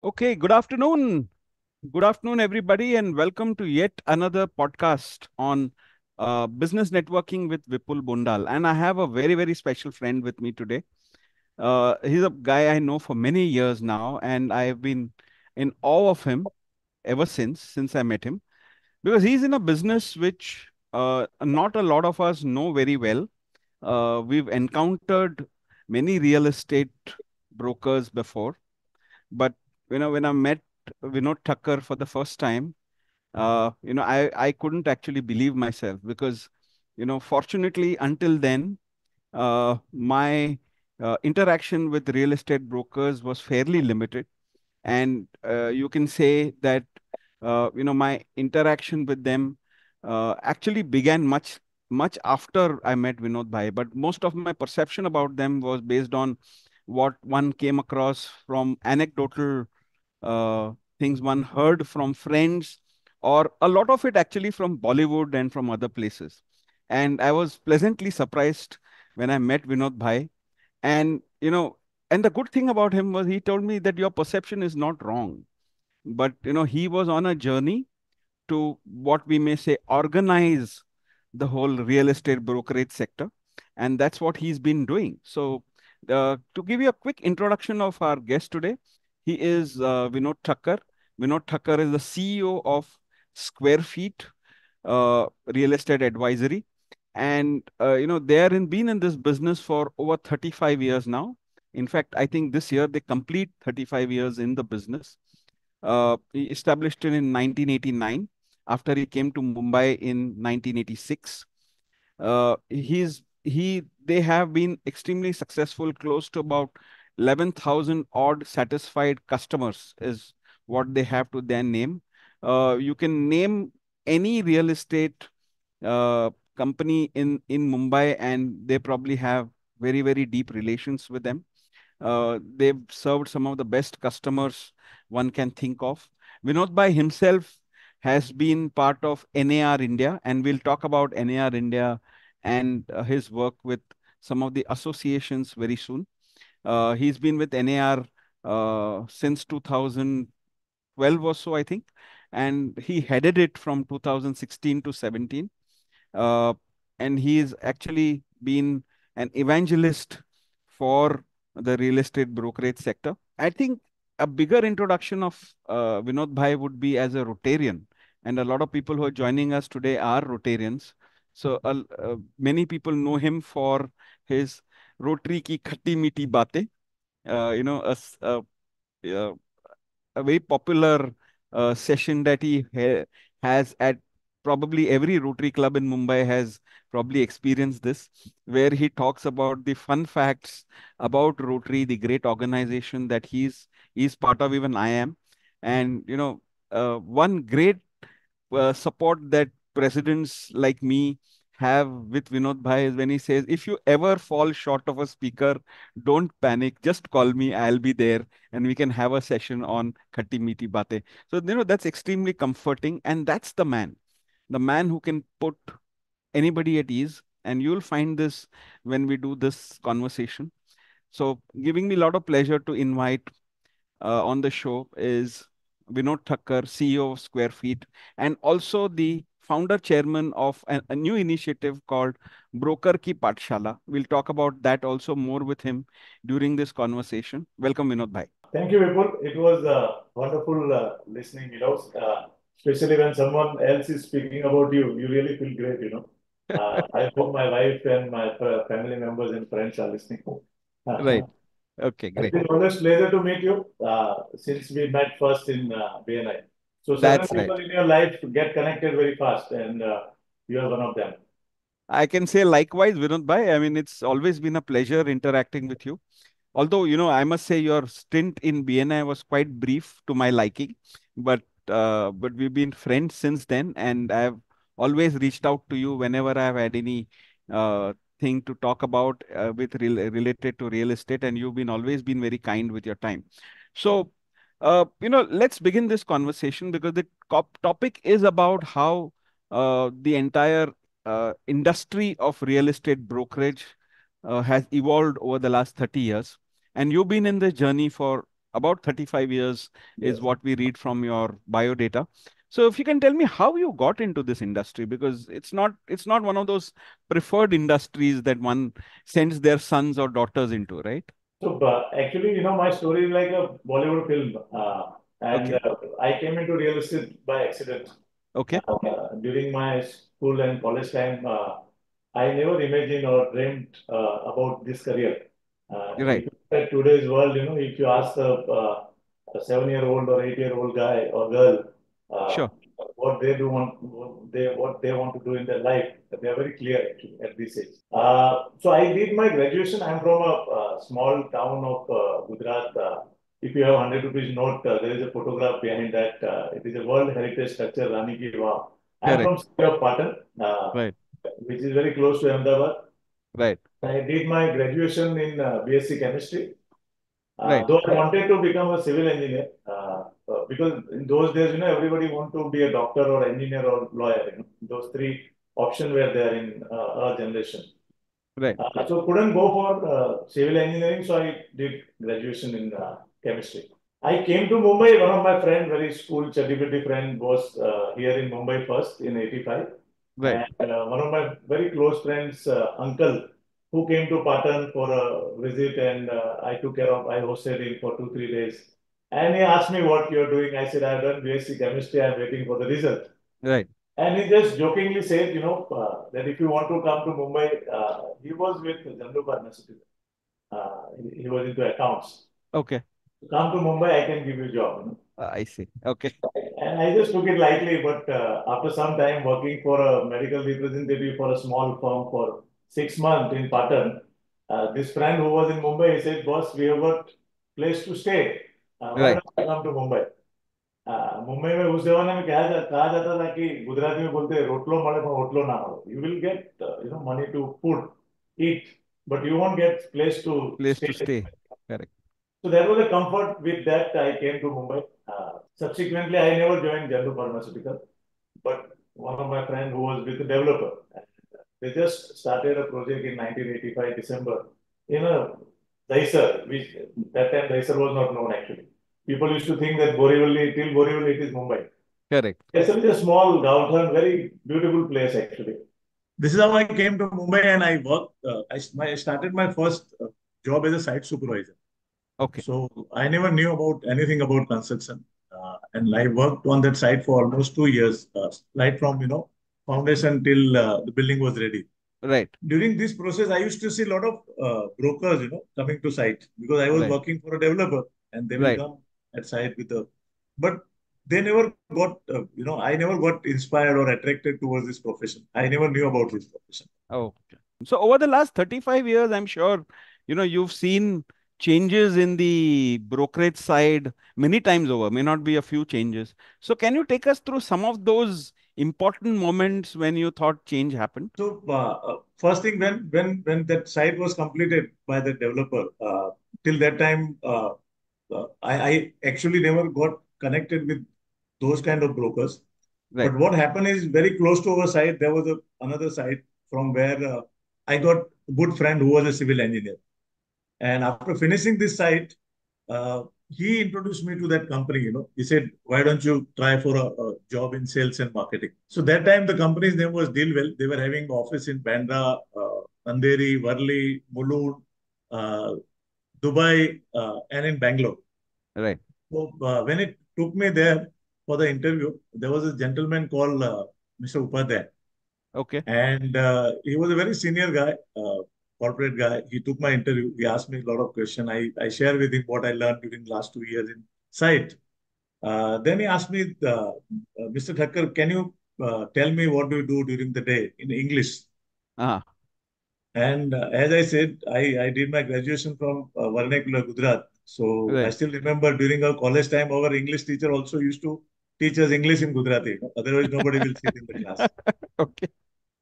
Okay, good afternoon. Good afternoon, everybody, and welcome to yet another podcast on business networking with Vipul Bondal. And I have a very, very special friend with me today. He's a guy I know for many years now, and I have been in awe of him ever since I met him, because he's in a business which not a lot of us know very well. We've encountered many real estate brokers before, but when I met Vinod Thakkar for the first time, I couldn't actually believe myself because, fortunately, until then, my interaction with real estate brokers was fairly limited. And you can say that, my interaction with them actually began much after I met Vinod Bhai. But most of my perception about them was based on what one came across from anecdotal uh, things one heard from friends, or a lot of it actually from Bollywood and from other places. And I was pleasantly surprised when I met Vinod Bhai. And, and the good thing about him was he told me that your perception is not wrong. But, he was on a journey to what we may say organize the whole real estate brokerage sector. And that's what he's been doing. So, to give you a quick introduction of our guest today, he is Vinod Thakkar. Vinod Thakkar is the CEO of Square Feet Real Estate Advisory. And, been in this business for over 35 years now. In fact, I think this year they complete 35 years in the business. He established it in 1989 after he came to Mumbai in 1986. They have been extremely successful, close to about 11,000 odd satisfied customers is what they have to their name. You can name any real estate company in Mumbai, and they probably have very, very deep relations with them. They've served some of the best customers one can think of. Vinod Bhai himself has been part of NAR India, and we'll talk about NAR India and his work with some of the associations very soon. He's been with NAR since 2012 or so, I think, and he headed it from 2016 to 17. Uh, and he's actually been an evangelist for the real estate brokerage sector. I think a bigger introduction of Vinod Bhai would be as a Rotarian. And a lot of people who are joining us today are Rotarians. So many people know him for his Rotary ki khatti meeti batein. Uh, a very popular session that has at probably every Rotary Club in Mumbai has probably experienced this, where he talks about the fun facts about Rotary, the great organization that he's part of, even I am. And, one great support that presidents like me have with Vinod Bhai is when he says, if you ever fall short of a speaker, don't panic, just call me, I'll be there, and we can have a session on Khatti Meeti Bate. So, that's extremely comforting, and that's the man who can put anybody at ease. And you'll find this when we do this conversation. So, giving me a lot of pleasure to invite on the show is Vinod Thakkar, CEO of Square Feet, and also the founder chairman of a new initiative called Broker Ki Pathshala. We'll talk about that also more with him during this conversation. Welcome, Vinod Bhai. Thank you, Vipul. It was wonderful listening, especially when someone else is speaking about you, you really feel great. I hope my wife and my family members and friends are listening. Right. Okay, It's great. been always pleasure to meet you since we met first in BNI. So certain That's people right. in your life get connected very fast, and you are one of them. I can say likewise, Vinod Bhai. I mean, it's always been a pleasure interacting with you. Although, I must say your stint in BNI was quite brief to my liking, but we've been friends since then, and I've always reached out to you whenever I've had any thing to talk about related to real estate, and you've been always been very kind with your time. So, let's begin this conversation because the topic is about how the entire industry of real estate brokerage has evolved over the last 30 years. And you've been in this journey for about 35 years is Yes. what we read from your bio data. So if you can tell me how you got into this industry, because it's not one of those preferred industries that one sends their sons or daughters into, right? So actually, my story is like a Bollywood film, and Okay. I came into real estate by accident. Okay. During my school and college time, I never imagined or dreamed about this career. If Right. you look at today's world, if you ask a 7-year-old or 8-year-old guy or girl uh, Sure. what they want to do in their life, they are very clear actually at this age. So I did my graduation. I'm from a, small town of Gujarat. If you have 100 rupees note, there is a photograph behind that. It is a World Heritage Structure, Rani Ki Vav. I'm from Correct. city of Patan, Right. which is very close to Ahmedabad. Right. I did my graduation in BSc Chemistry. Right. Though I wanted to become a civil engineer, because in those days, everybody want to be a doctor or engineer or lawyer. Those three options were there in our generation. Right. So couldn't go for civil engineering, so I did graduation in chemistry. I came to Mumbai. One of my friend, very school celebrity friend, was here in Mumbai first in '85, Right. and one of my very close friends, uncle, who came to Patan for a visit, and I took care of. I hosted him for 2 3 days, and he asked me what you're doing. I said I've done BSc chemistry. I'm waiting for the result. Right. And he just jokingly said, that if you want to come to Mumbai, he was with Jandu Pharmaceutical. He was into accounts. Okay. Come to Mumbai, I can give you a job. I see. Okay. And I just took it lightly, but after some time working for a medical representative for a small firm for 6 months in Patan, this friend who was in Mumbai, he said, boss, we have got place to stay. Why Right. don't you come to Mumbai? Mumbai में उस जमाने में कहा जाता था कि गुजराती में बोलते हैं रोटलो मळे पर होटलो ना मळे you will get money to food eat but you won't get place to Place to stay stay. Correct. so there was a comfort with that I came to Mumbai. Subsequently I never joined Jandu Pharmaceutical, but one of my friend who was with a developer, they just started a project in 1985 December in a Daisar, which that time Daisar was not known actually. People used to think that Borivali, till Borivali it is Mumbai. Correct. Daisar is a small downtown, very beautiful place actually. This is how I came to Mumbai and I worked. I started my first job as a site supervisor. Okay. So I never knew about anything about construction, and I worked on that site for almost 2 years, right from foundation till the building was ready. Right. During this process, I used to see a lot of brokers, coming to site because I was Right. working for a developer, and they will Right. come at site with a, but they never got, I never got inspired or attracted towards this profession. I never knew about this profession. Okay. So over the last 35 years, I'm sure, you've seen changes in the brokerage side many times over, may not be a few changes. So can you take us through some of those important moments when you thought change happened? So first thing, when that site was completed by the developer, till that time, I actually never got connected with those kind of brokers. Right. But what happened is very close to our site, there was another site from where I got a good friend who was a civil engineer. And after finishing this site, he introduced me to that company. He said, "Why don't you try for a job in sales and marketing?" So that time the company's name was Dealwell. They were having office in Bandra, Andheri, Worli, Mulund, uh, Dubai, and in Bangalore. Right. So when it took me there for the interview, there was a gentleman called Mr. Upadhyay. Okay. And he was a very senior guy, corporate guy. He took my interview. He asked me a lot of questions. I shared with him what I learned during the last 2 years in site. Then he asked me, Mr. Thakkar, can you tell me what do you do during the day in English? Ah, And as I said, I did my graduation from Vernacular, Gujarat. So I right. still remember during our college time, our English teacher also used to teach us English in Gujarati. Otherwise, nobody will sit in the class. Okay.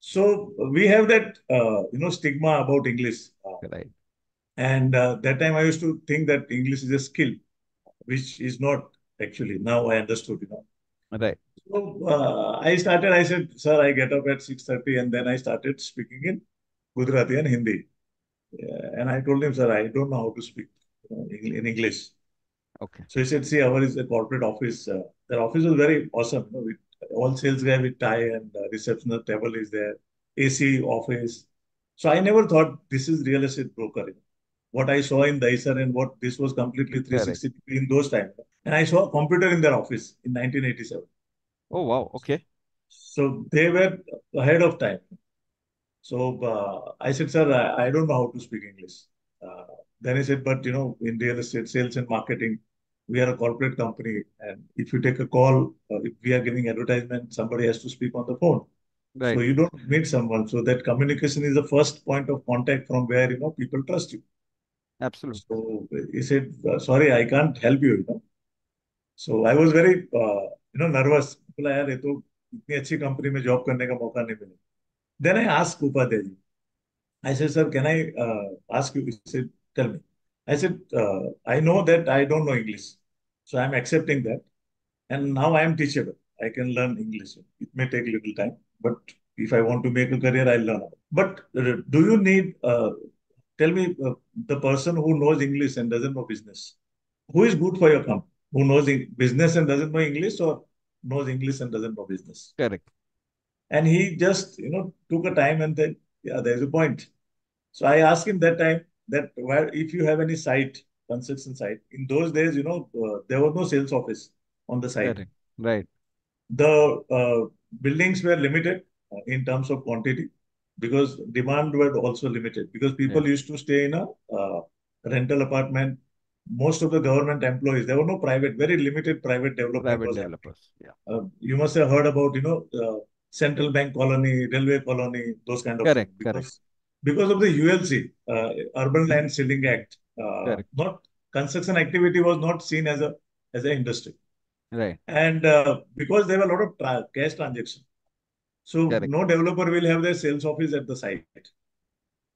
So we have that stigma about English, Right. and that time I used to think that English is a skill, which is not actually. Now I understood. Right. So I started. I said, "Sir, I get up at 6:30, and then I started speaking in Gujarati and Hindi." And I told him, "Sir, I don't know how to speak in English." Okay. So he said, see, our is a corporate office. Their office was very awesome. With all sales guy with tie and reception table is there, AC office. So I never thought this is real estate broker. What I saw in Daisar and what this was completely Correct. 360 degree in those times. And I saw a computer in their office in 1987. Oh, wow. Okay. So they were ahead of time. So I said, sir, I don't know how to speak English. Uh, then he said, but in real estate sales and marketing, we are a corporate company, and if you take a call, if we are giving advertisement, somebody has to speak on the phone. So Right. you don't meet someone. So that communication is the first point of contact from where people trust you. Absolutely. So he said, sorry, I can't help you. So I was very nervous. बोला यार ये तो इतनी अच्छी company में job करने का मौका नहीं मिला. Then I asked Upadhyay ji. I said, sir, can I ask you? He said, tell me. I said, I know that I don't know English. So I'm accepting that. And now I am teachable. I can learn English. It may take a little time, but if I want to make a career, I'll learn. But do you need, tell me, the person who knows English and doesn't know business, who is good for your company? Who knows business and doesn't know English, or knows English and doesn't know business? Correct. And he just, took a time and then, yeah, there's a point. So I asked him that time that where if you have any site, construction site, in those days, there was no sales office on the site. Correct. Right. The buildings were limited in terms of quantity because demand were also limited because Yeah. people used to stay in a rental apartment. Most of the government employees, there were no private, very limited private development Private was happening. developers. Yeah. You must have heard about, central bank colony, railway colony, those kind of things. Correct. Correct. Because of the ULC, Urban Land Ceiling Act, Correct. not construction activity was not seen as an industry, Right. and because there were a lot of cash transaction, so Correct. no developer will have their sales office at the site.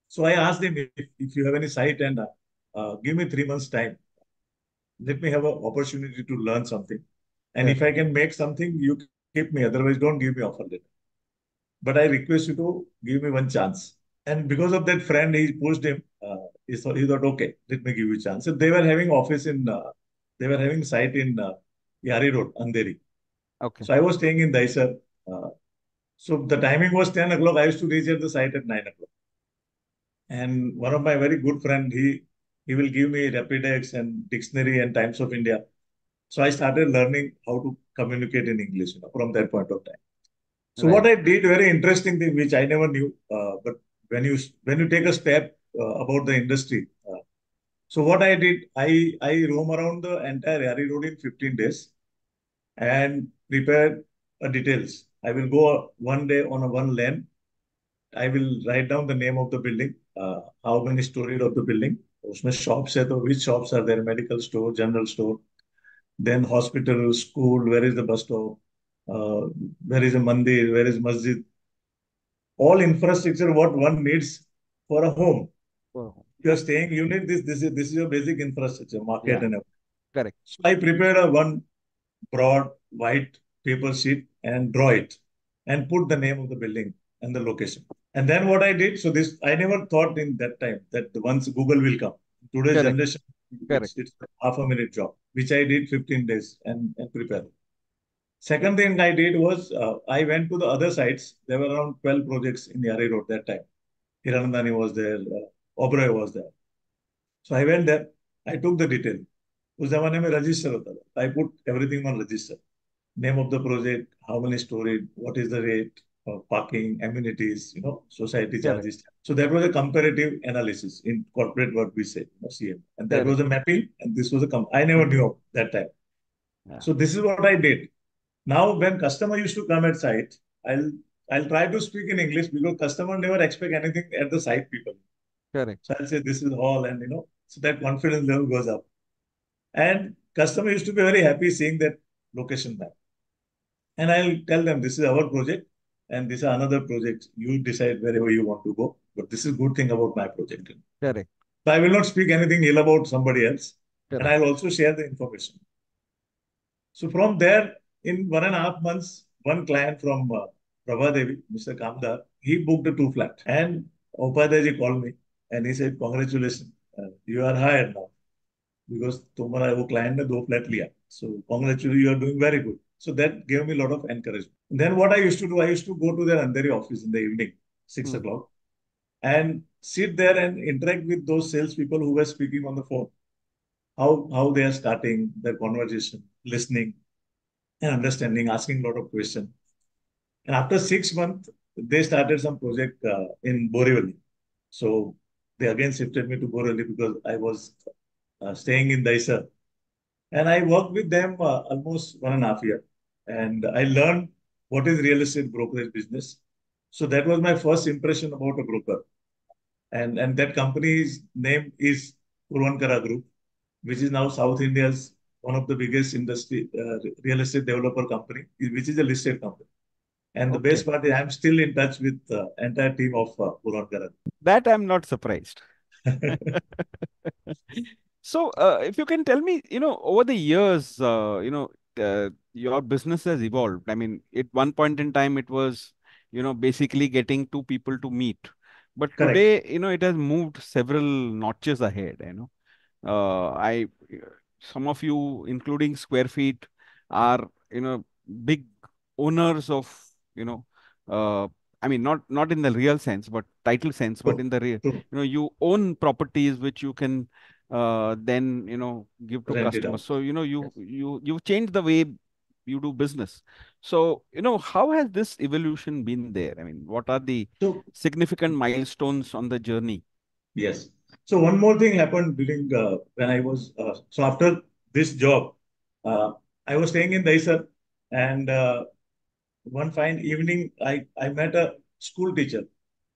So I asked him if you have any site and give me 3 months time, let me have an opportunity to learn something, and if Correct. I can make something, you keep me. Otherwise, don't give me offer letter. But I request you to give me one chance. And because of that friend, he pushed him. He thought, okay, let me give you a chance. So they were having site in Yari Road, Andheri. Okay. So I was staying in Daisar. Uh, so the timing was 10 o'clock. I used to reach at the site at 9 o'clock. And one of my very good friend, he will give me Rapidex and dictionary and Times of India. So I started learning how to communicate in English, from that point of time. So what Right. I did, very interesting thing, which I never knew, but when you take a step about the industry, so what I did, I roam around the entire Yari Road in 15 days and prepare details. I will go one day on a one lane. I will write down the name of the building, how many stories of the building. उसमें shops है तो which shops are there? Medical store, general store, then hospital, school. Where is the bus stop? Uh, where is a mandir? Where is masjid? All infrastructure what one needs for a home. Wow. You are staying, you need this. This is your basic infrastructure, market Yeah. and everything. Correct. So I prepared a one broad white paper sheet and draw it and put the name of the building and the location. And then what I did, so this I never thought in that time that once Google will come. Today's Correct. generation, Correct. it's half a minute job, which I did 15 days and prepare. Second thing I did was I went to the other sites. There were around 12 projects in Yari Road that time. Hiranandani was there, Oberoi was there. So I went there. I took the detail. उस जमाने में register होता था. I put everything on register. Name of the project, how many stories, what is the rate, parking, amenities, society Correct. charges. So that was a comparative analysis in corporate what we say, CM. And that was Correct. a mapping, and this was I never knew of that time. Yeah. So this is what I did. Now, when customer used to come at site, I'll I'll try to speak in English because customer never expect anything at the site people. Correct. So I'll say this is all, and so that confidence level goes up. And customer used to be very happy seeing that location map. And I'll tell them this is our project and this is another project. You decide wherever you want to go. But this is good thing about my project. Correct. So I will not speak anything ill about somebody else. And Correct. I'll also share the information. So from there, in 1.5 months, one client from Prabhadevi, Mr. Kamdar, he booked a two flat. And Upadhyayji called me and he said, congratulations, you are hired now. because तुम्हारा वो client ने 2 flat लिया. So congratulations, you are doing very good. So that gave me a lot of encouragement. Then what I used to do, I used to go to their Andheri office in the evening, six Hmm. o'clock, and sit there and interact with those salespeople who were speaking on the phone. How they are starting their conversation, listening and understanding, asking a lot of questions. And after 6 months, they started some project in Borivali. So they again shifted me to Borivali because I was staying in Daisar. And I worked with them almost 1.5 years. And I learned what is real estate brokerage business. So that was my first impression about a broker. And that company's name is Purvankara Group, which is now South India's one of the biggest industry real estate developer company, which is a listed company. And the best Okay. part is I'm still in touch with the entire team of Purvankara. That I'm not surprised. So, if you can tell me, over the years, your business has evolved. I mean, at one point in time, it was, basically getting two people to meet. But Correct. today, it has moved several notches ahead. I some of you, including Square Feet, are big owners of you know. Uh, I mean, not in the real sense, but title sense, but True. in the real, True. you own properties which you can then give to Rent it customers. out. So Yes. you've changed the way you do business. So how has this evolution been there? I mean, what are the So significant milestones on the journey? yes. So one more thing happened during when I was so after this job, uh, I was staying in Daisar, and one fine evening, I met a school teacher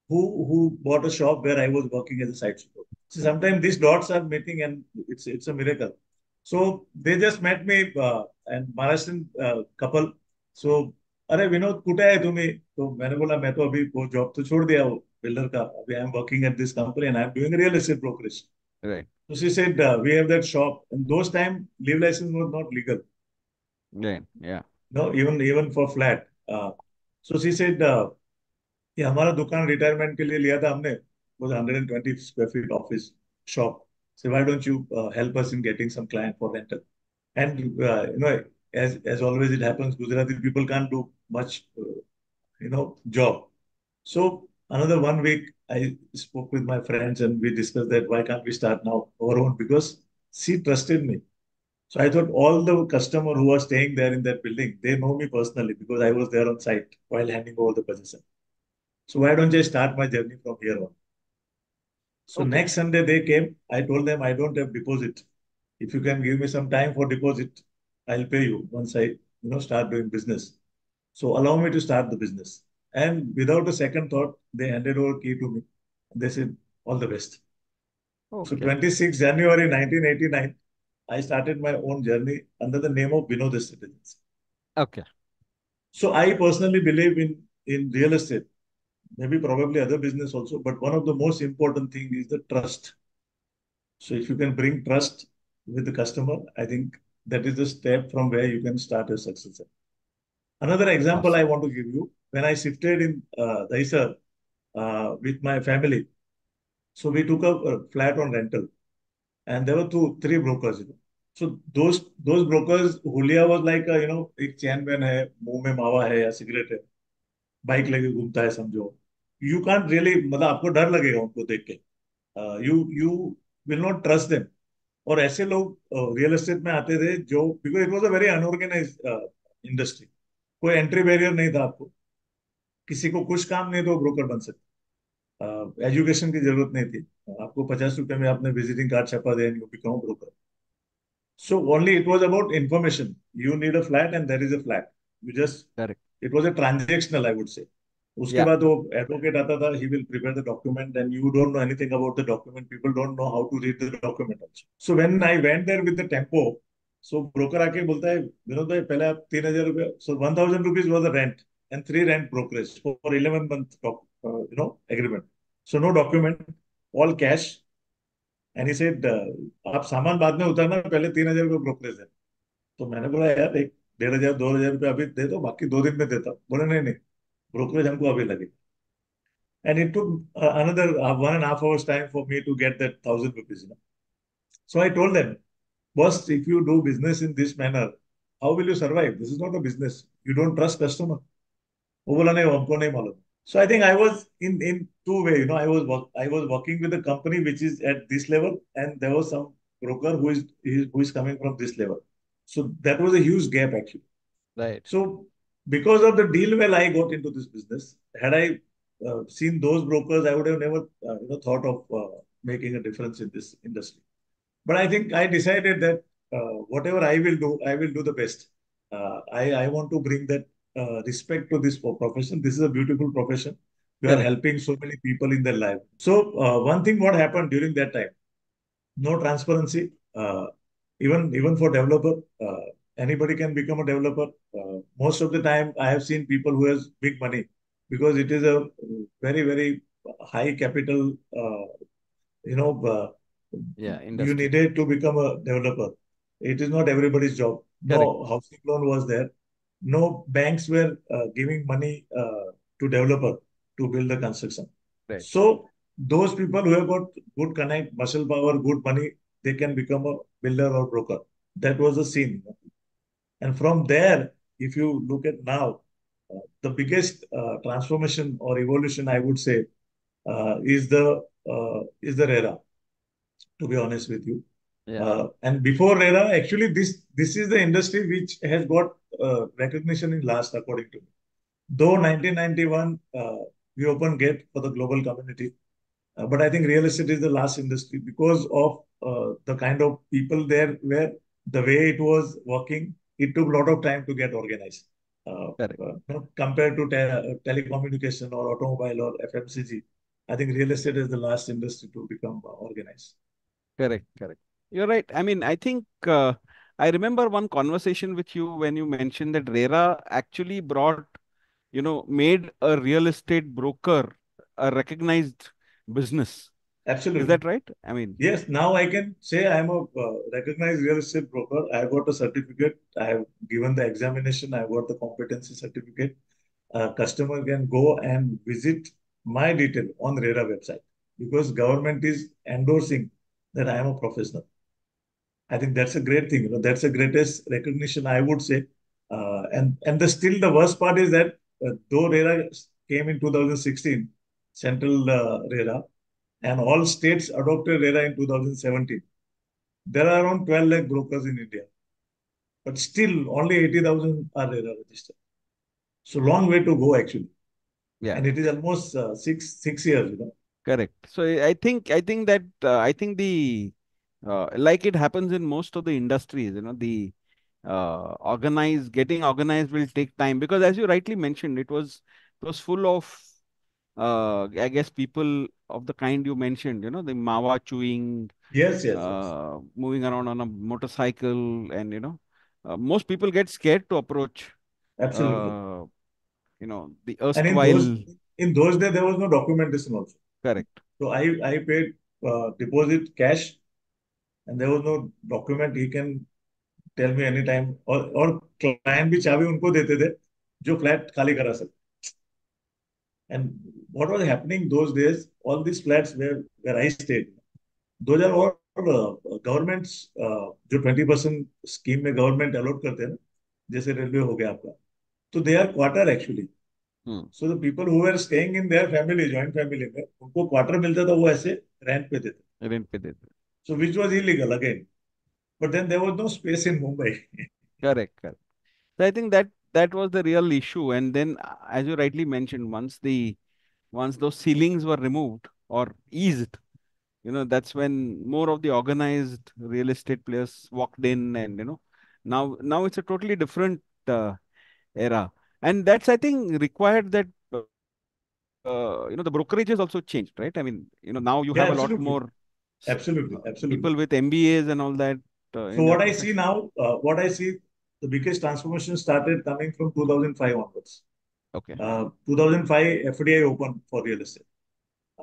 who bought a shop where I was working as a site super. So sometimes these dots are meeting, and it's a miracle. So they just met me and Maharashtrian couple. So अरे विनोद कुठे आहे तुम्ही तो मैंने बोला मैं तो अभी वो जॉब तो छोड़ दिया वो बिल्डर का अभी I am working at this company and I am doing real estate brokerage Right, so she said we have that shop and those time live license was not legal right, yeah, no even for flat so she said ये हमारा दुकान retirement के लिए लिया था हमने was 120 square feet office shop. So why don't you help us in getting some client for rental? And as always it happens, Gujarati people can't do much, job. So another 1 week, I spoke with my friends and we discussed that why can't we start now our own because she trusted me. So I thought all the customer who are staying there in that building, they know me personally because I was there on site while handing over the possession. So why don't I start my journey from here on? So okay, next Sunday they came. I told them I don't have deposit. If you can give me some time for deposit, I'll pay you once I start doing business. So allow me to start the business. And without a second thought, they handed over key to me. They said, all the best. So okay, 26 January 1989, I started my own journey under the name of Vinod Estate Agency. okay. So I personally believe in real estate, maybe probably other business also, but one of the most important thing is the trust. So if you can bring trust with the customer, I think that is the step from where you can start a success. Another example I Awesome. want to give you, when I shifted in Daisar with my family, so we took a flat on rental, and there were three brokers. So those brokers, Hulia was like एक चैन man है, मुंह में मावा है या cigarette है, bike लेके घूमता है समझो. You can't really मतलब आपको डर लगेगा उनको देख के. You will not trust them. और ऐसे लोग रियल एस्टेट में आते थे जो because it was a very unorganised industry. कोई एंट्री बैरियर नहीं था आपको. किसी को कुछ काम नहीं तो ब्रोकर बन सकते. एजुकेशन की जरूरत नहीं थी. आपको 50 रुपए में आपने विजिटिंग कार्ड छपा दे you become broker. So only it was about information. You need a flat and there is a flat. You just, Correct. it was a transactional, I would say. उसके Yeah. बाद वो advocate आता था, he will prepare the document and you don't know anything about the document. People don't know how to read the document also. So when I went there with the tempo, so broker आके बोलता है विनोद भाई पहले आप 3,000 रुपये, so 1,000 rupees was the rent and 3 rent brokerage for 11 month agreement. So no document, all cash. And he said आप सामान बाद में उतारना पहले 3,000 रुपये ब्रोकरेज है. तो मैंने बोला यार एक 1,500 2,000 रुपये अभी दे दो बाकी 2 दिन में देता हूँ. बोले नहीं नहीं ब्रोकरेज हमको अभी लगे. And it took another 1.5 hours time for me to get that 1,000 rupees. So I told them First, if you do business in this manner, how will you survive? This is not a business. You don't trust customer. वो बोला नहीं हमको नहीं मालूम. So I think I was in two way. I was working with a company which is at this level, and there was some broker who is coming from this level. So that was a huge gap actually. Right. So because of the deal well, I got into this business. Had I seen those brokers, I would have never thought of making a difference in this industry. But I think I decided that whatever I will do the best. I want to bring that respect to this profession. This is a beautiful profession. We are Correct. helping so many people in their life. So one thing what happened during that time, no transparency. Even for developer, anybody can become a developer. Most of the time, I have seen people who has big money because it is a very high capital. You know, Yeah. you Industry. needed to become a developer. It is not everybody's job. Correct. No housing loan was there. No banks were giving money to developer to build the construction. Right. So those people who have got good connect, muscle power, good money, they can become a builder or broker. That was the scene. And from there, if you look at now, the biggest transformation or evolution, I would say, is the RERA, to be honest with you. Yeah. And before RERA, actually, this is the industry which has got recognition in last, according to me. Though 1991, we opened gate for the global community, but I think real estate is the last industry because of the kind of people there where the way it was working, it took a lot of time to get organized. Correct. Compared to telecommunication or automobile or FMCG, I think real estate is the last industry to become organized. Correct. Correct. You're right. I mean, I think I remember one conversation with you when you mentioned that RERA actually brought, made a real estate broker a recognized business. Is Absolutely. that right? I mean, Yes, now I can say I am a recognized real estate broker. I got a certificate. I have given the examination. I got the competency certificate. A customer can go and visit my detail on RERA website because government is endorsing that I am a professional. I think that's a great thing. That's the greatest recognition I would say. And the worst part is that though RERA came in 2016, central RERA, and all states adopted RERA in 2017. There are around 12 lakh brokers in India, but still only 80,000 are RERA registered. So long way to go actually, yeah. and it is almost six years. Correct. So I think that I think the like it happens in most of the industries, getting organized will take time because as you rightly mentioned, it was full of I guess people of the kind you mentioned, the mawa chewing, Yes, yes, yes. moving around on a motorcycle, and most people get scared to approach Absolutely. uh, the And erstwhile. in those days there was no documentation also. Correct. So I paid deposit cash, and there was no document. He can tell me anytime. और client भी चाबी उनको देते थे जो flat खाली करा सकते. And what was happening those days, all these flats where I stayed, those are all governments जो 20% स्कीम में गवर्नमेंट अलॉट करते हैं ना, जैसे रेलवे हो गया आपका, तो they are quarter actually. Hmm. So the people who are staying in their family, joint family में उनको क्वार्टर मिलता था, वो ऐसे रेंट पे देते. Rent pe dete. So which was illegal again, but then there was no space in Mumbai. Correct. Correct. So I think that was the real issue. And then, as you rightly mentioned, once those ceilings were removed or eased, that's when more of the organized real estate players walked in, and now it's a totally different era. And that's, I think, required that the brokerages also changed, right? I mean, now you have a lot Yeah, more absolutely, absolutely, people absolutely. with MBAs and all that in So your what I see profession. now, the biggest transformation started coming from 2005 onwards. Okay. 2005 FDI opened for real estate.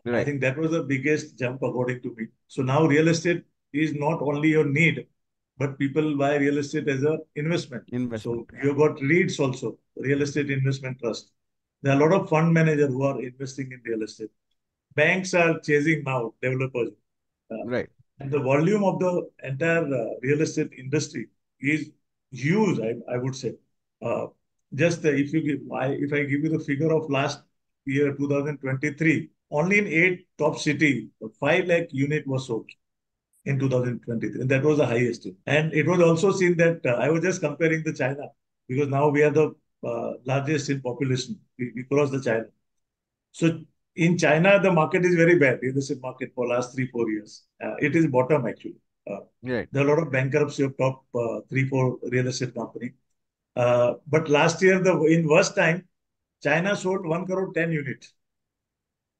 I Right. think that was the biggest jump according to me. So now real estate is not only your need, but people buy real estate as a investment. So Investment. you got REITs also, real estate investment trust. There are a lot of fund managers who are investing in real estate. Banks are chasing now developers. Uh, Right. And the volume of the entire real estate industry is huge, I would say. Uh, just if you give, if I give you the figure of last year, 2023, only in 8 top city, 5 lakh unit was sold in 2023. And that was the highest. And it was also seen that I was just comparing the China because now we are the largest in population. We crossed the China. So in China, the market is very bad, real estate market for last 3, 4 years. It is bottom actually. Uh, Right. there are a lot of bankruptcy of top 3, 4 real estate company. But last year, the in worst time, China sold 1 crore 10 units,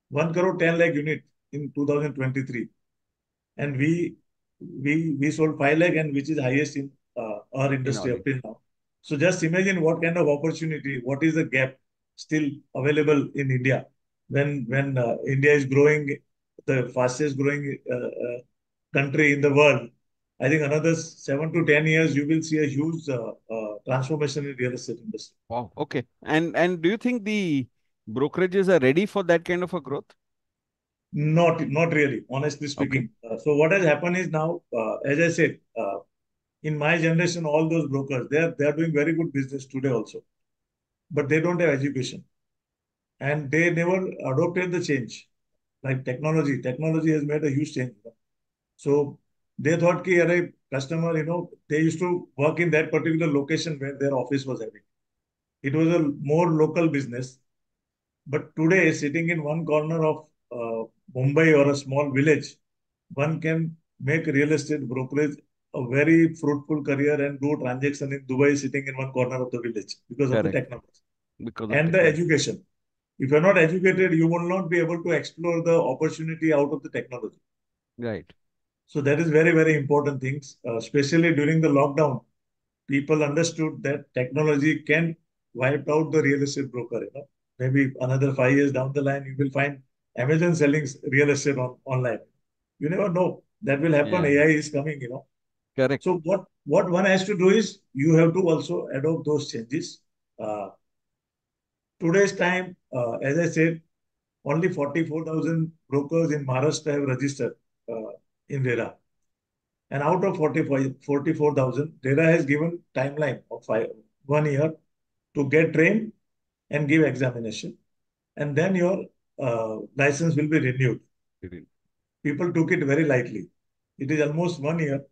1 crore 10 lakh unit in 2023, and we sold 5 lakh, and which is highest in our In industry Audi. up till now. So just imagine what kind of opportunity, what is the gap still available in India when India is growing, the fastest growing country in the world. I think another 7 to 10 years, you will see a huge transformation in real estate industry. Wow. Okay. And do you think the brokerages are ready for that kind of a growth? Not really, honestly Okay. speaking. So what has happened is now, as I said, in my generation, all those brokers, they are doing very good business today also, but they don't have education and they never adopted the change. Like technology has made a huge change. So they thought ki, array, customer, they used to work in that particular location where their office was having. It was a more local business. But today, sitting in one corner of Mumbai or a small village, one can make real estate brokerage a very fruitful career and do transaction in Dubai sitting in one corner of the village because of the Correct. technology Because of and the technology. education. If you're not educated, you will not be able to explore the opportunity out of the technology. Right. So that is very, very important things, especially during the lockdown. People understood that technology can wipe out the real estate broker. Maybe another 5 years down the line, you will find Amazon selling real estate online. You never know. That will happen. Yeah. AI is coming. Correct. So what one has to do is you have to also adopt those changes. Uh, Today's time, as I said, only 44,000 brokers in Maharashtra have registered in RERA. And out of 44,000, RERA has given timeline of 1 year to get trained and give examination. And then your license will be renewed. Really. People took it very lightly. It is almost 1 year,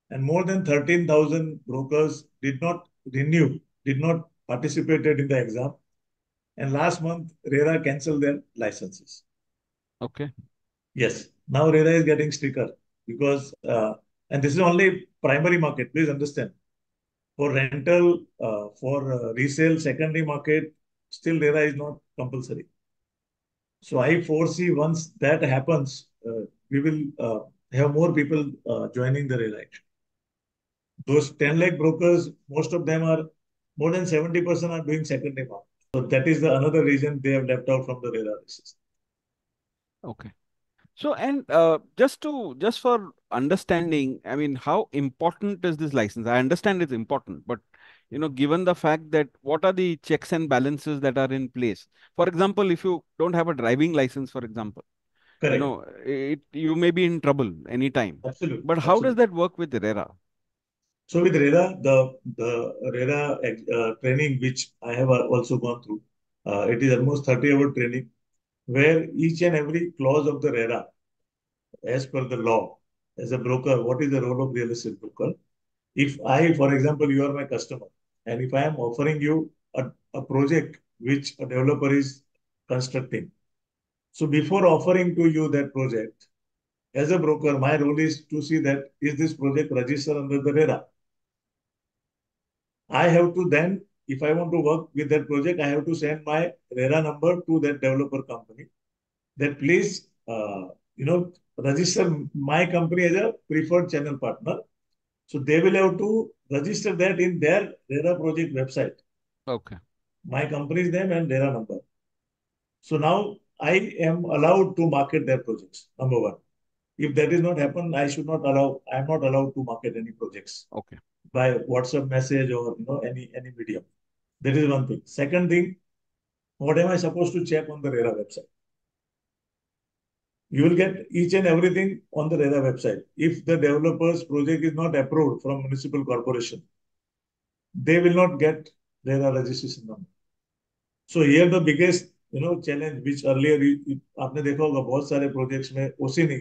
and more than 13,000 brokers did not renew, did not participated in the exam. And last month, RERA canceled their licenses. Okay. Yes, now RERA is getting stricter because, and this is only primary market. Please understand. For rental, for resale, secondary market, still RERA is not compulsory. So I foresee once that happens, we will have more people joining the RERA. Those 10 lakh brokers, most of them are more than 70% are doing secondary market. So that is the another reason they have left out from the RERA system. Okay. So, and just for understanding, I mean, how important is this license? I understand it's important, but given the fact that what are the checks and balances that are in place? For example, if you don't have a driving license, for example, Correct. you may be in trouble anytime. Absolutely. But how does Absolutely. that work with RERA? So with RERA, the RERA training which I have also gone through, it is almost 30-hour training where each and every clause of the RERA, as per the law, as a broker, what is the role of real estate broker? If I, for example, you are my customer, and if I am offering you a project which a developer is constructing, so before offering to you that project, as a broker, my role is to see that is this project registered under the RERA. I have to then, if I want to work with that project, I have to send my RERA number to that developer company. That please, register my company as a preferred channel partner. So they will have to register that in their RERA project website, Okay. my company's name and RERA number. So now I am allowed to market their projects. Number one. If that is not happen, I am not allowed to market any projects Okay. by WhatsApp message or any medium. That is one thing. Second thing, what am I supposed to check on the RERA website? You will get each and everything on the RERA website. If the developer's project is not approved from municipal corporation, they will not get RERA registration number. So here the biggest challenge which earlier आपने देखा होगा बहुत सारे projects में ओसी नहीं,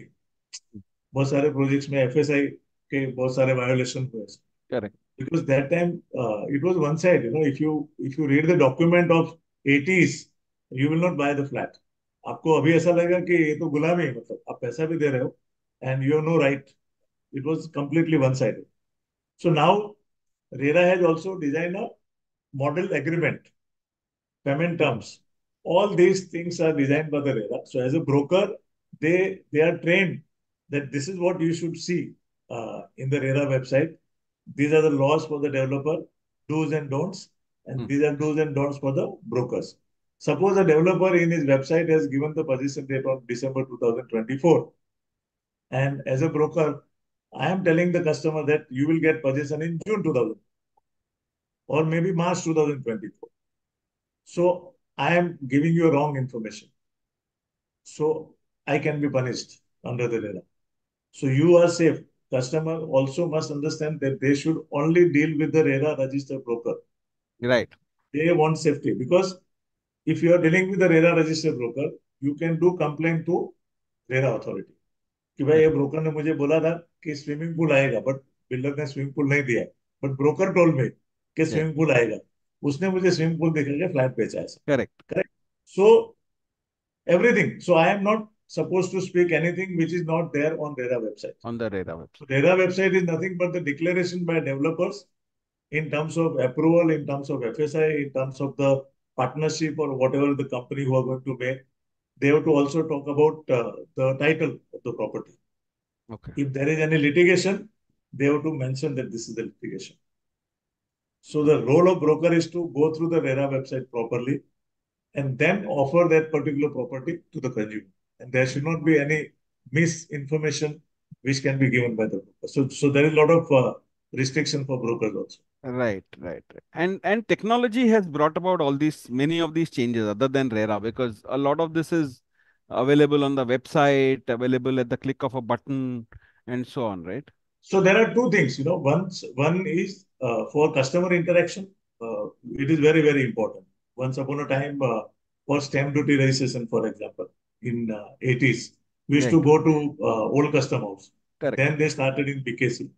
बहुत सारे projects में एफएसआई के बहुत सारे वायोलेशन हुए Correct. because that time it was one side. If you read the document of 80s, you will not buy the flat. आपको अभी ऐसा लगेगा कि ये तो गुलामी है, मतलब आप पैसा भी दे रहे हो and you have no right. It was completely one sided. So now RERA has also designed a model agreement, payment terms. All these things are designed by the RERA. So as a broker, they are trained that this is what you should see in the RERA website. These are the laws for the developer, do's and don'ts, and these are do's and don'ts for the brokers. Suppose a developer in his website has given the possession date on December 2024, and as a broker, I am telling the customer that you will get possession in June 2000 or maybe March 2024. So I am giving you wrong information. So I can be punished under the RERA. So you are safe. Customer also must understand that they should only deal with the RERA registered broker. Right. They want safety because if you are dealing with the RERA registered broker, you can do complaint to RERA authority. कि भाई ये Correct. Broker ने मुझे बोला था कि swimming pool आएगा but builder ने स्विमिंग पूल नहीं दिया, बट ब्रोकर टोल में कि Yeah. स्विमिंग पूल आएगा, उसने मुझे स्विमिंग पूल दिखा के फ्लैट बेचा है। Correct. Correct. So everything. So I am not supposed to speak anything which is not there on RERA website. On the RERA So website. RERA website is nothing but the declaration by developers in terms of approval, in terms of FSI, in terms of the partnership or whatever the company who are going to make. They have to also talk about the title of the property. Okay. If there is any litigation, they have to mention that this is the litigation. So the role of broker is to go through the RERA website properly and then offer that particular property to the consumer. And there should not be any misinformation which can be given by the broker. So there is a lot of restriction for brokers also. Right, right, right. And technology has brought about all these many of these changes other than RERA, because a lot of this is available on the website, available at the click of a button, and so on, right? So there are two things. One is for customer interaction. It is very, very important. Once upon a time, for stamp duty registration, for example, in 80s, we used to Right. go to old custom house. Correct. Then they started in BKC.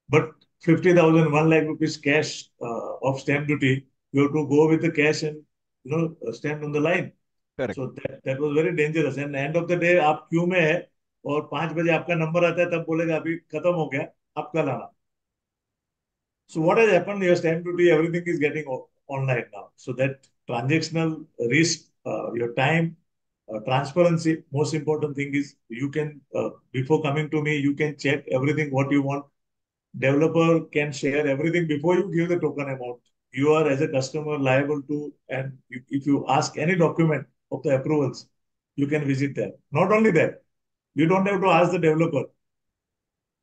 But 50,000, 1 lakh rupees cash of stamp duty, you have to go with the cash and stand on the line. Correct. So that was very dangerous. And end of the day, आप Q में है और 5 बजे आपका number आता है, तब बोलेगा अभी खत्म हो गया, आप कल आना. So what has happened? Your stamp duty, everything is getting online now. So that transactional risk, your time, transparency, most important thing is you can, before coming to me, you can check everything what you want. Developer can share everything before you give the token amount. You are as a customer liable to, and if you ask any document of the approvals, you can visit there. Not only that, you don't have to ask the developer.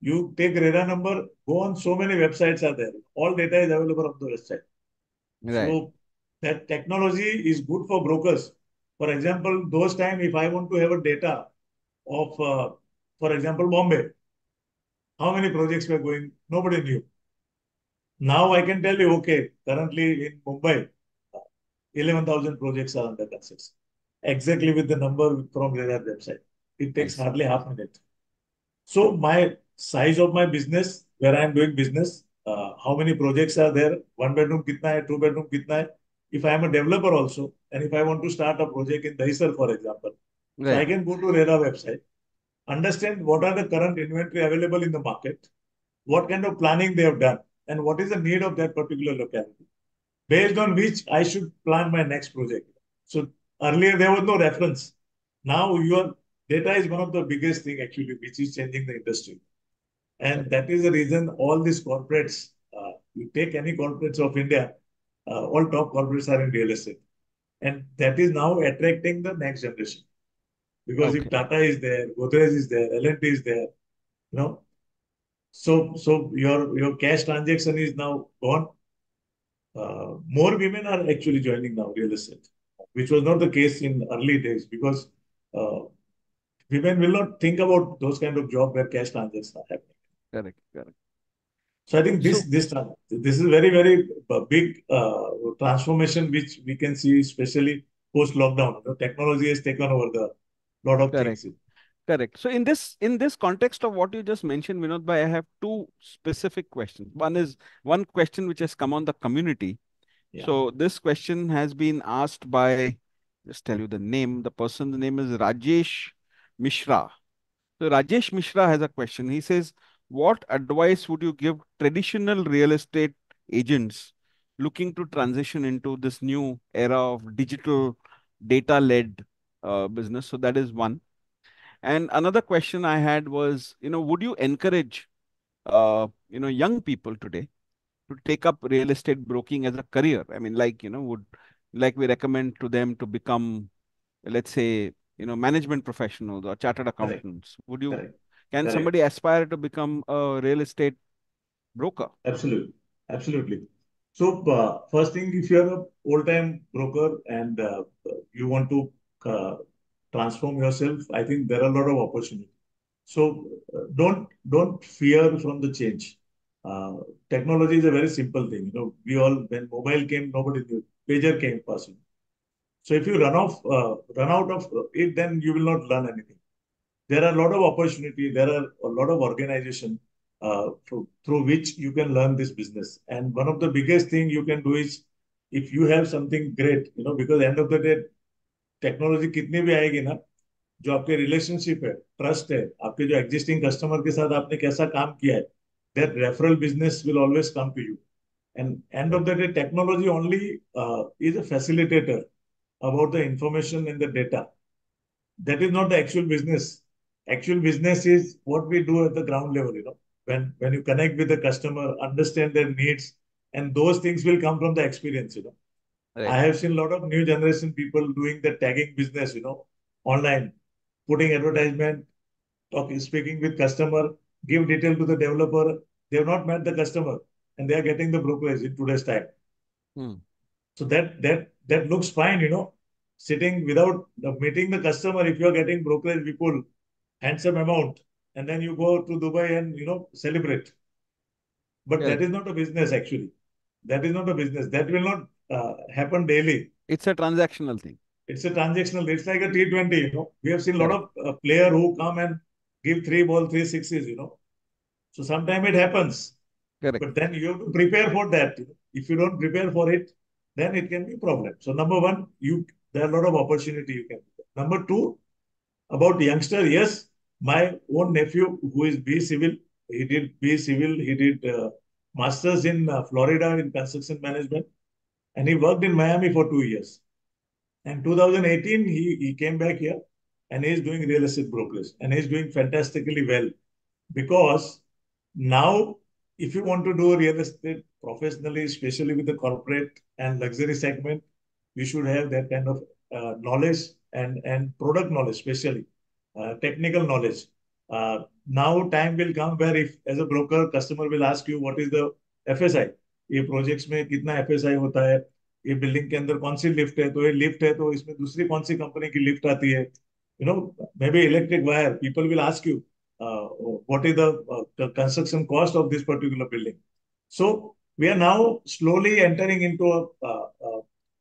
You take RERA number, go on, so many websites are there. All data is available on the website. Right. So that technology is good for brokers. For example, those time, if I want to have a data of, for example, Bombay, how many projects were going, nobody knew. Now I can tell you, okay, currently in Mumbai, 11,000 projects are under construction. Exactly with the number from their website. It takes Nice. hardly half a minute. So my size of my business, where I am doing business, how many projects are there? One bedroom kitna hai, two bedroom kitna hai? If I am a developer also, and if I want to start a project in Dahisar, for example, so I Right. can go to RERA website, understand what are the current inventory available in the market, what kind of planning they have done, and what is the need of that particular locality, based on which I should plan my next project. So earlier there was no reference. Now your data is one of the biggest thing actually, which is changing the industry. And Correct. that is the reason all these corporates, you take any corporates of India, all top corporates are in real estate. And that is now attracting the next generation. Because if Okay. Tata is there, Godrej is there, L&T is there, you know, so your cash transaction is now gone. More women are actually joining now real estate, which was not the case in early days because uh, women will not think about those kind of job where cash transactions are happening. Correct, correct. So I think So this is very very big transformation which we can see, especially post lockdown. Technology has taken over the lot of correct. things. Correct. So in this context of what you just mentioned, Vinod bhai, I have two specific questions. One question which has come on the community. Yeah, So this question has been asked by, just tell you the name. The person's name is Rajesh Mishra. So Rajesh Mishra has a question. He says, "What advice would you give traditional real estate agents looking to transition into this new era of digital data-led business?" So that is one. And another question I had was, would you encourage, young people today to take up real estate broking as a career? I mean, like, would like we recommend to them to become, let's say, management professionals or chartered correct, accountants? correct, Can correct. somebody aspire to become a real estate broker? Absolutely, absolutely. So first thing, if you are a old-time broker and you want to uh, transform yourself, I think there are a lot of opportunities. So don't fear from the change. Uh, Technology is a very simple thing. We all when mobile came, nobody knew. Pager came first. So if you run out of it, then you will not learn anything. There are a lot of opportunity. There are a lot of organization through which you can learn this business. And one of the biggest thing you can do is if you have something great, because end of the day technology कितनी भी आएगी ना, जो आपके relationship है, trust है, आपके जो एग्जिस्टिंग कस्टमर के साथ आपने कैसा काम किया है, that referral business will always come to you. And end of Correct. the day, technology only is a facilitator about the information and the data. That is not the actual business. Actual business is what we do at the ground level. When you connect with the customer, understand their needs, and those things will come from the experience. I Right. have seen a lot of new generation people doing the tagging business, online, putting advertisement, speaking with customer, give detail to the developer. They have not met the customer, and they are getting the brokerage in today's time. Hmm. So that looks fine. Sitting without meeting the customer, if you are getting brokerage people handsome amount, and then you go to Dubai and celebrate. But that Correct. is not a business actually. That is not a business. That will not happen daily. It's a transactional thing. It's a transactional. It's like a T20. We have seen a lot Correct. of player who come and give three ball, three sixes. So sometimes it happens, Correct. but then you have to prepare for that. If you don't prepare for it, then it can be a problem. So number one, there are a lot of opportunity you can. Number two, about youngster, yes, my own nephew who is B Civil, he did B Civil, he did masters in Florida in construction management, and he worked in Miami for 2 years. And 2018, he came back here and he's doing real estate brokerage and he's doing fantastically well because now, if you want to do real estate professionally, especially with the corporate and luxury segment, you should have that kind of knowledge and product knowledge, especially technical knowledge. Now, time will come where if as a broker, customer will ask you what is the FSI. ये projects में कितना FSI होता है, ये building के अंदर कौन सी lift है, तो ये लिफ्ट है तो इसमें दूसरी कौन सी कंपनी की लिफ्ट आती है, may be electric wire, people will ask you what is the construction cost of this particular building. So we are now slowly entering into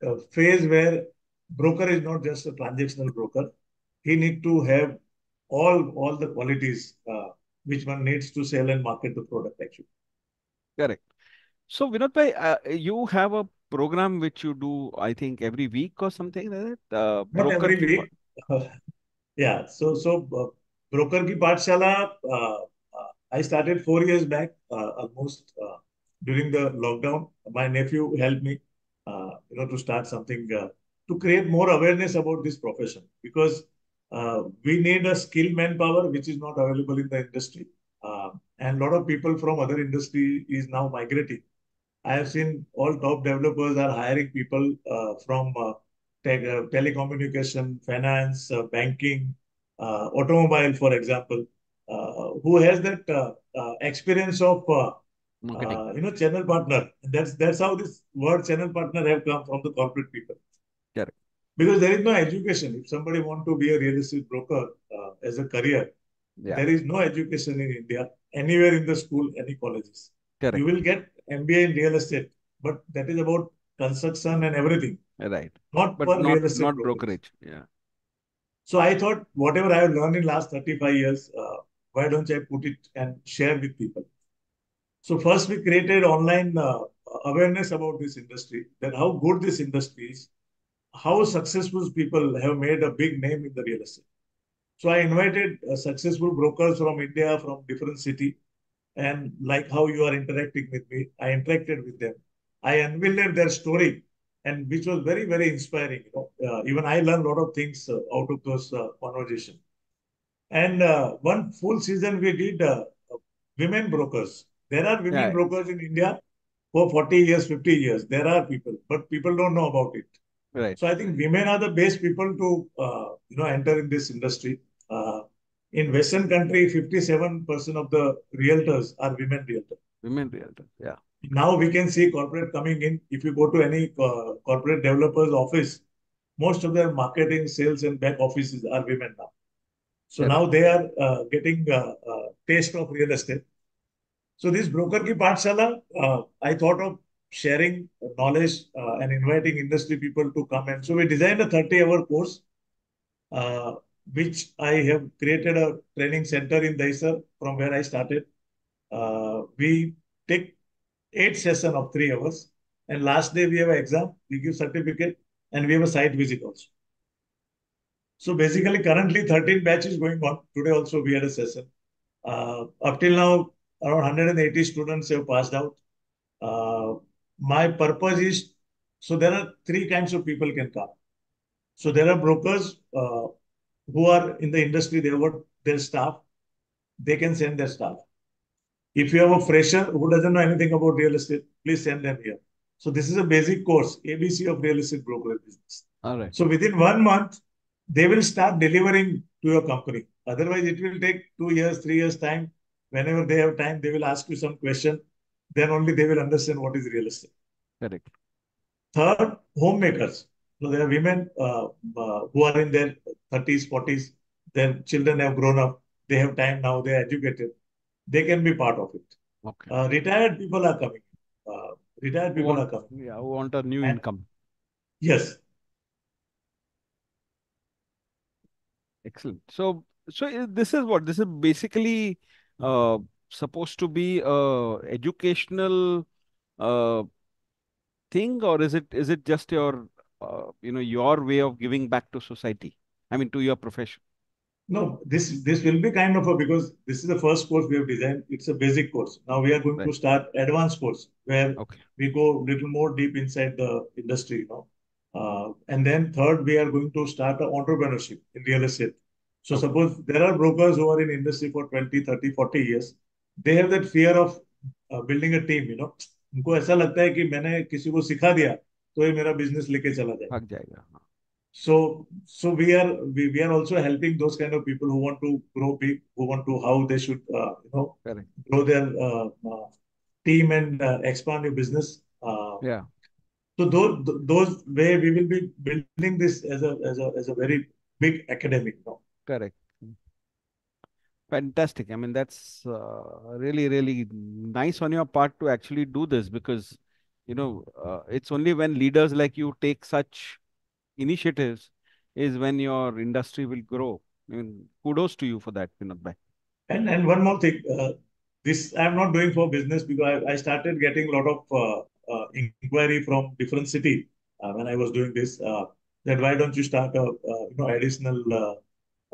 a phase where broker is not just a transactional broker. He need to have all the qualities which one needs to sell and market the product actually. Correct. So, Vinod bhai, you have a program which you do, I think, every week or something like that. Not Broker every ki week. Yeah. So broker ki pathshala, I started 4 years back, almost during the lockdown. My nephew helped me, to start something to create more awareness about this profession because we need a skilled manpower which is not available in the industry, and a lot of people from other industry is now migrating. I have seen all top developers are hiring people from telecommunication, finance, banking, automobile, for example, who has that experience of marketing. channel partner. That's how this word channel partner have come from the corporate people. Correct. because there is no education. If somebody want to be a real estate broker as a career, Yeah, there is no education in India, anywhere in the school, any colleges. You correct. will get MBA in real estate, but that is about construction and everything, Right. not But for not real estate not brokerage. brokerage. Yeah. So I thought whatever I have learned in last 35 years, why don't I put it and share with people? So first we created online awareness about this industry, that how good this industry is, how successful people have made a big name in the real estate. So I invited successful brokers from India, from different city, and like how you are interacting with me, I interacted with them. I unveiled their story, and which was very, very inspiring. Even I learned a lot of things out of those conversations. And one full season we did women brokers. There are women Yeah. brokers in India for 40 years, 50 years. There are people, but people don't know about it. Right. So I think women are the best people to enter in this industry. Uh, in Western country, 57% of the realtors are women realtors. Women realtor. Yeah. Now we can see corporate coming in. If you go to any corporate developer's office, most of their marketing, sales, and back offices are women now. So Correct. now they are getting taste of real estate. So this broker ki Pathshala, I thought of sharing knowledge and inviting industry people to come. And so we designed a 30-hour course, uh, which I have created a training center in Daisar from where I started. We take 8 sessions of 3 hours. And last day we have an exam, we give certificate, and we have a site visit also. So basically, currently 13 batches going on. Today also we had a session. Up till now, around 180 students have passed out. Uh, my purpose is, so there are three kinds of people can come. So there are brokers who are in the industry, they have got their staff, they can send their staff. If you have a fresher who doesn't know anything about real estate, please send them here. So this is a basic course, ABC of real estate brokerage business. All right. So within 1 month, they will start delivering to your company. Otherwise, it will take 2 years, 3 years time. Whenever they have time, they will ask you some question. Then only they will understand what is real estate. Correct. Third, homemakers. So there are women who are in their 30s, 40s. Their children have grown up. They have time now. They are educated. They can be part of it. Okay. Retired people are coming. Retired Who people want, are coming. yeah, who want a new And income. yes, Excellent. So this is what? This is basically uh, supposed to be a educational uh, thing, or is it just your your way of giving back to society? I mean, to your profession. no, this will be kind of a, because this is the first course we have designed. It's a basic course. Now we are going Right. to start advanced course where Okay. we go little more deep inside the industry, and then third, we are going to start a entrepreneurship in real estate. So Okay. suppose there are brokers who are in industry for 20, 30, 40 years. They have that fear of building a team. उनको ऐसा लगता है कि मैंने किसी को सिखा दिया तो ये मेरा बिजनेस लेके चला जाए. भाग जाएगा. हाँ. So we are also helping those kind of people who want to grow big, who want to how they should Correct. grow their team and expand your business. Yeah. So those way we will be building this as a very big academic. Correct. Fantastic. I mean, that's really, really nice on your part to actually do this because, it's only when leaders like you take such initiatives is when your industry will grow. I mean, kudos to you for that, Vinod bhai. And one more thing, this I'm not doing for business because I started getting a lot of inquiry from different city when I was doing this. That why don't you start a additional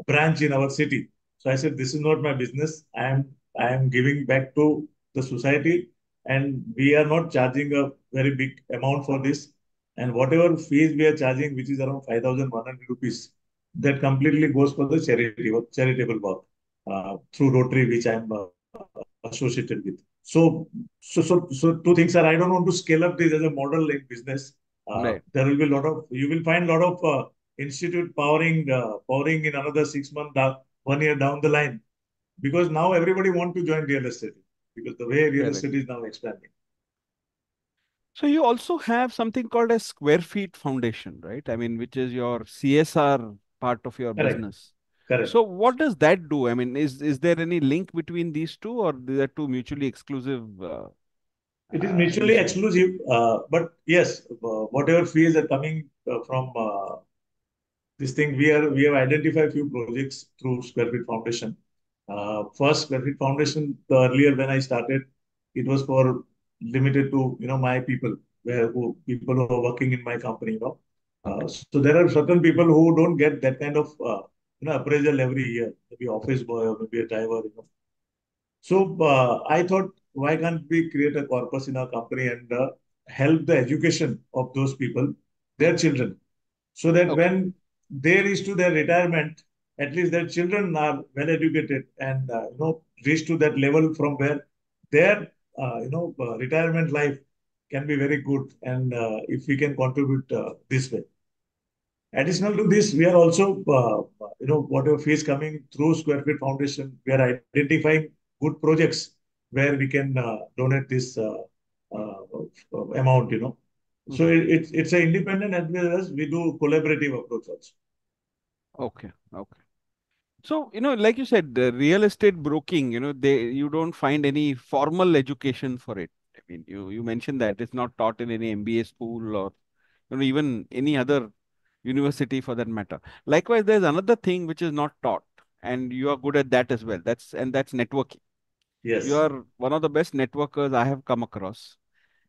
branch in our city? So I said this is not my business. I am giving back to the society, and we are not charging a very big amount for this. And whatever fees we are charging, which is around 5,100 rupees, that completely goes for the charitable work through Rotary, which I'm associated with. So two things are, I don't want to scale up this as a model in business. Right. There will be a lot of, you will find a lot of institute powering in another 6 months, 1 year down the line, because now everybody want to join real estate because the way real Correct. estate is now expanding. So you also have something called a Square Feet Foundation, right? I mean, which is your CSR part of your Correct. business. So Correct. what does that do? I mean, is there any link between these two, or they are two mutually exclusive It is mutually initiatives? exclusive, but yes, whatever fees are coming from this thing, we have identified few projects through Square Feet Foundation. First, Square Feet Foundation, the earlier when I started, it was for limited to my people, people who are working in my company. Okay. So there are certain people who don't get that kind of appraisal every year, maybe office boy or maybe a driver. So I thought, why can't we create a corpus in our company and help the education of those people, their children, so that Okay. when they reach to their retirement, at least their children are well educated and reach to that level from where their retirement life can be very good. And if we can contribute this way. Additional to this, we are also, whatever fees coming through Square Feet Foundation, we are identifying good projects where we can donate this amount. So Mhm. it's an independent as well as we do collaborative approach also. Okay. Okay. So, like you said, the real estate broking, you don't find any formal education for it. I mean, you mentioned that it's not taught in any MBA school or, even any other university for that matter. Likewise, there's another thing which is not taught, and you are good at that as well. That's networking. You Yes. are one of the best networkers I have come across.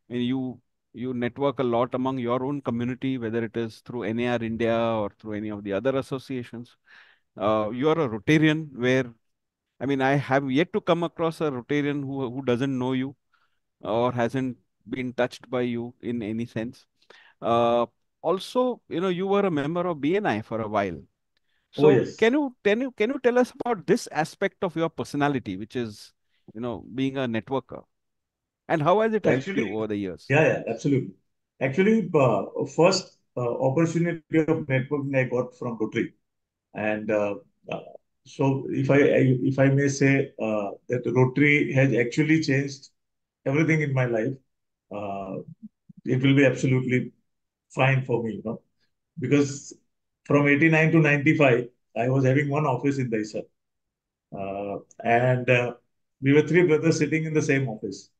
And you network a lot among your own community, whether it is through NAR India or through any of the other associations. You are a Rotarian where, I mean, I have yet to come across a Rotarian who doesn't know you or hasn't been touched by you in any sense. Uh, Also, you were a member of BNI for a while. Oh, So yes. can you tell us about this aspect of your personality, which is, being a networker, and how has it helped you Actually, over the years? yeah, yeah, absolutely. Actually, first opportunity of networking I got from Rotary. And uh, so if I may say that Rotary has actually changed everything in my life, uh, it will be absolutely fine for me, because from 89 to 95, I was having one office in Daisar. And we were three brothers sitting in the same office.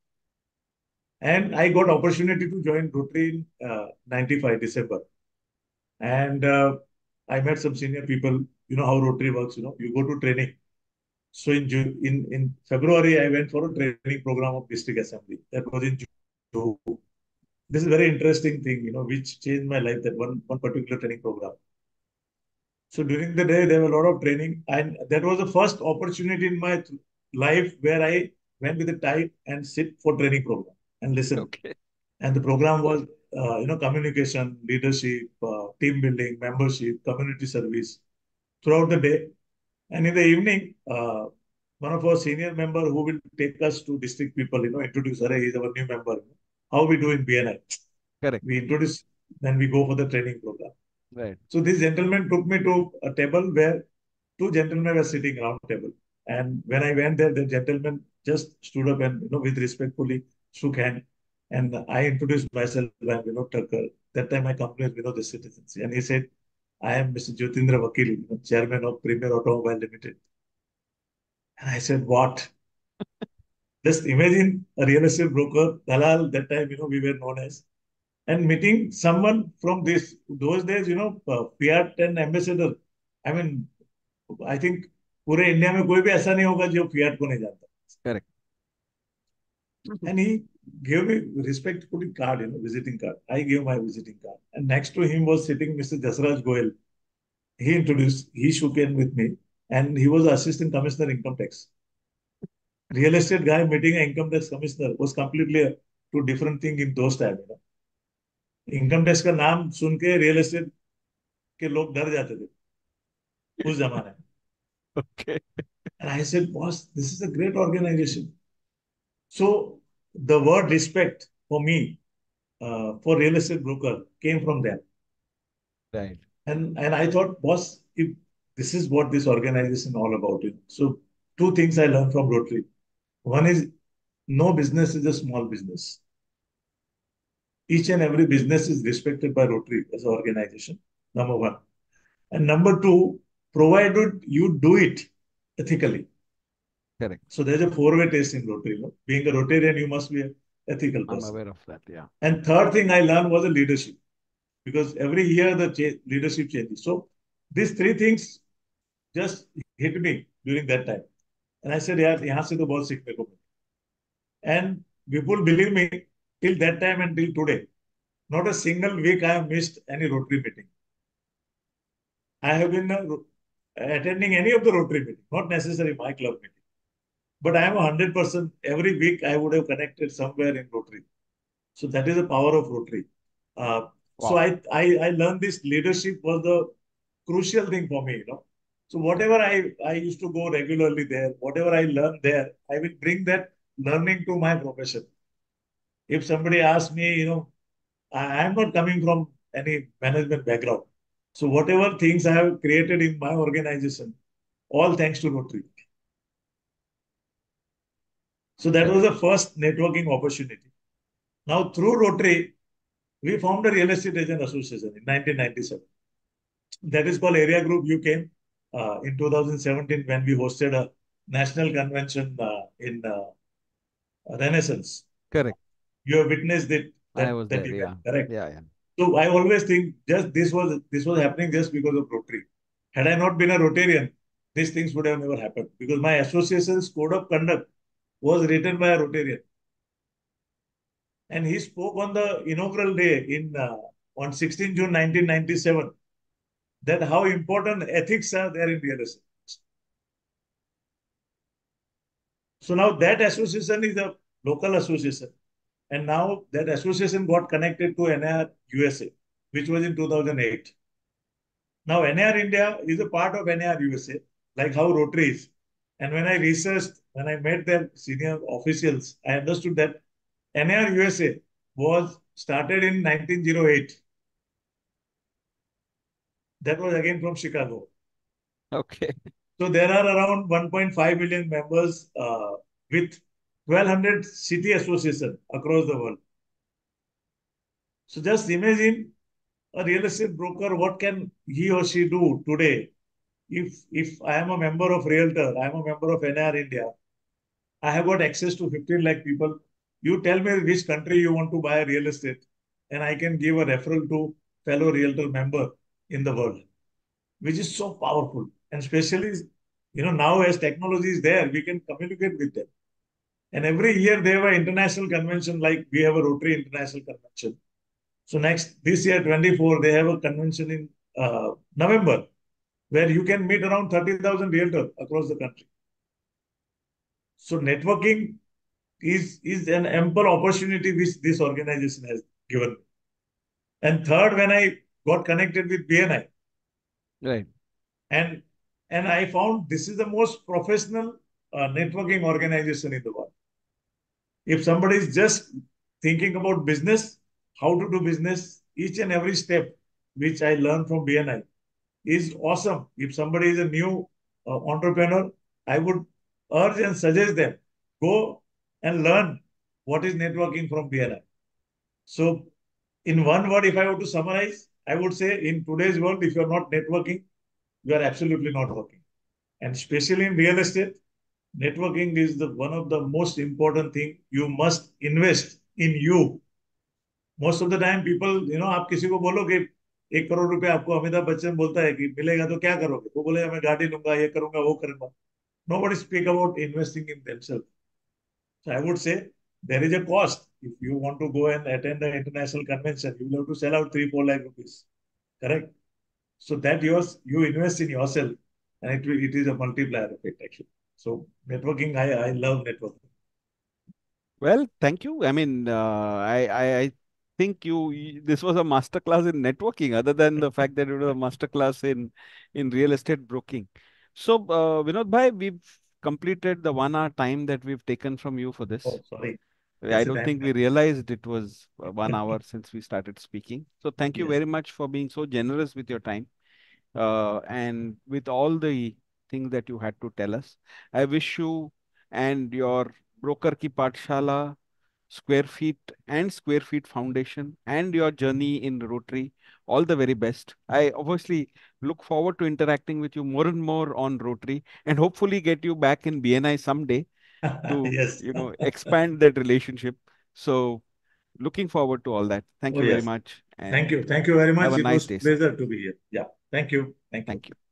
And I got opportunity to join Rotary in 95 December. And I met some senior people. You know how Rotary works, you go to training. So in February, I went for a training program of district assembly. That was in June. This is a very interesting thing, which changed my life. That one particular training program. So during the day, there were a lot of training, and that was the first opportunity in my life where I went with a tie and sit for training program and listen. Okay. And the program was, communication, leadership, team building, membership, community service throughout the day. And in the evening, one of our senior member who will take us to district people, introduce, Arey, he's our new member. How we do in BNI? Correct. We introduce, then we go for the training program. Right. So this gentleman took me to a table where two gentlemen were sitting around table. And when I went there, the gentleman just stood up and, with respectfully shook hand. And I introduced myself, I'm Vinod Thakkar. That time my company is Vinod the Citizens. And he said, I am Mr. Jyotindra Vakil, chairman of Premier Automobile Limited. And I said, what? Just imagine a real estate broker, Dalal, that time, we were known as, and meeting someone from those days, Fiat and ambassador. I mean, I think पूरे India में कोई भी ऐसा नहीं होगा जो Fiat को नहीं जानता. Correct. And he gave me respectfully card, visiting card. I gave my visiting card. And next to him was sitting Mr. Jasraj Goel. He shook hands with me. And he was assistant commissioner income tax. Real estate guy meeting an income tax commissioner was completely a two different thing in those times. Income tax का नाम सुन के real estate के लोग डर जाते थे उस जमाने में. Okay. And I said, boss, this is a great organization. So the word respect for me, for real estate broker, came from them. Right. And I thought, boss, if this is what this organization all about. So two things I learned from Rotary. One is no business is a small business. Each and every business is respected by Rotary as an organization, number one. And number two, provided you do it ethically. Correct. So there's a four-way test in Rotary. You know? Being a Rotarian, you must be an ethical I'm person. aware of that. Yeah. And third thing I learned was a leadership, because every year the leadership changes. So these three things just hit me during that time. And I said, यार यहाँ से तो बहुत सीखने को मिला. And people believe me, till that time and till today, not a single week I have missed any Rotary meeting. I have been attending any of the Rotary meeting, not necessarily my club meeting. But I am 100%. Every week I would have connected somewhere in Rotary. So that is the power of Rotary. Uh, so Wow. I learned this leadership was the crucial thing for me. So whatever I used to go regularly there, whatever I learned there, I will bring that learning to my profession. If somebody asks me, I am not coming from any management background. So whatever things I have created in my organization, all thanks to Rotary. So that was Correct. the first networking opportunity. Now through Rotary, we formed a real estate agent association in 1997. That is called Area Group. You came in 2017 when we hosted a national convention in Renaissance. Correct. You have witnessed it, I that was that there. event, Yeah. correct? Yeah. Yeah. So I always think just this was happening just because of Rotary. Had I not been a Rotarian, these things would have never happened, because my association's code of conduct was written by a Rotarian, and he spoke on the inaugural day in on 16 June 1997, that how important ethics are there in real estate. So now that association is a local association, and now that association got connected to NIR USA, which was in 2008. Now NIR India is a part of NIR USA, like how Rotary is. And when I researched, when I met their senior officials, I understood that NIR USA was started in 1908. That was again from Chicago. Okay. So there are around 1.5 million members with 1,200 city associations across the world. So just imagine a real estate broker, what can he or she do today? If I am a member of Realtor, I am a member of NIR India, I have got access to 15 lakh people. You tell me which country you want to buy a real estate, and I can give a referral to fellow Realtor member in the world, which is so powerful. And especially, now as technology is there, we can communicate with them. And every year they have an international convention, like we have a Rotary International Convention. So this year, 24, they have a convention in November, where you can meet around 30,000 realtors across the country. So networking is an ample opportunity which this organization has given me. And third, when I got connected with BNI, Right. and and I found this is the most professional networking organization in the world. If somebody is just thinking about business, how to do business, each and every step which I learned from BNI is awesome. If somebody is a new entrepreneur, I would urge and suggest them, go and learn what is networking from BNI. So, in one word, if I were to summarize, I would say in today's world, if you're not networking, you are absolutely not working. And especially in real estate, networking is the one of the most important thing. You must invest in you. Most of the time people, आप किसी को बोलो कि 1 करोड़ रुपए आपको अमिताभ बच्चन बोलता है कि मिलेगा तो क्या करोगे, वो बोलेगा मैं गाड़ी लूंगा, ये करूंगा, वो करूंगा. Nobody speak about investing in themselves. So I would say there is a cost. If you want to go and attend an international convention, you will have to sell out 3-4 lakh rupees. Correct? So that you invest in yourself, and it is a multiplier effect actually. So networking, I love networking. Well, thank you. I mean, I think this was a masterclass in networking, other than the fact that it was a masterclass in real estate broking. So, Vinod bhai, we've completed the 1 hour time that we've taken from you for this. Oh, sorry. I That's the don't time. think we realized it was 1 hour since we started speaking. So, thank you Yes. very much for being so generous with your time and with all the things that you had to tell us. I wish you and your Broker Ki Pathshala Square Feet and Square Feet Foundation and your journey in Rotary. All the very best. I obviously look forward to interacting with you more and more on Rotary, and hopefully get you back in BNI someday to, Yes. expand that relationship. So looking forward to all that. Oh, Thank you very yes. much Thank and you. Thank you very have much. a It nice was day, sir. pleasure to be here. Yeah. Thank you. Thank you. Thank you.